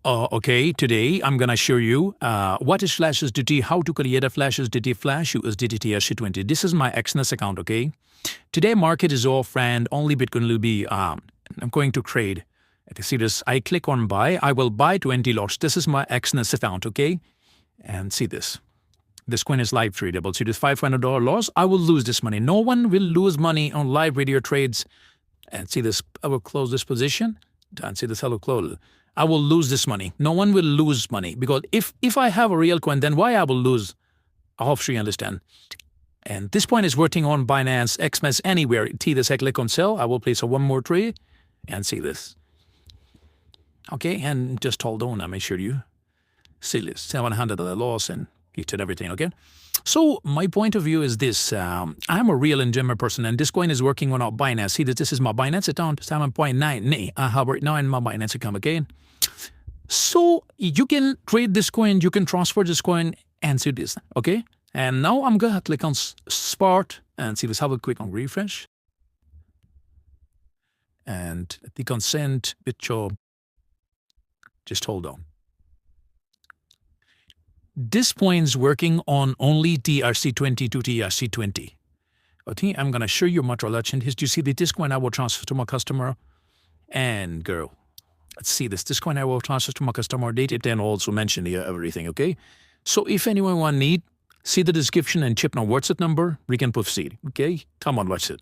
Okay, today I'm gonna show you what is Flash USDT, how to create a Flash USDT USDT TRC20. This is my XNS account, okay? Today market is off and only Bitcoin will be, I'm going to trade. You see this, I click on buy, I will buy 20 lots. This is my XNS account, okay? And see this. This coin is live tradable. See this $500 loss, I will lose this money. No one will lose money on live video trades. And see this, I will close this position. And see this, I will close. I will lose this money. No one will lose money because if I have a real coin, then why I will lose? I hope you understand. And this point is working on Binance, XMS, anywhere. See this, I click on sell. I will place a one more trade and see this. Okay, and just hold on. I make sure you see this $700 loss and you did everything. Okay. So my point of view is this. I'm a real and genuine person, and this coin is working on our Binance. See that this is my Binance account, 7.9. I have right now in my Binance account again. So you can trade this coin, you can transfer this coin, and see this. Okay. And now I'm gonna click on Spot and see this. Have a quick on refresh. And the consent bit job. Just hold on. This point is working on only TRC20 to TRC20. Okay, I'm going to show you my transaction. Here you see the this coin I will transfer to my customer. And girl, let's see this. This coin I will transfer to my customer. Date it and also mention here everything, okay? So if anyone need, see the description and chip now WhatsApp number, we can proceed, okay? Come on, watch it.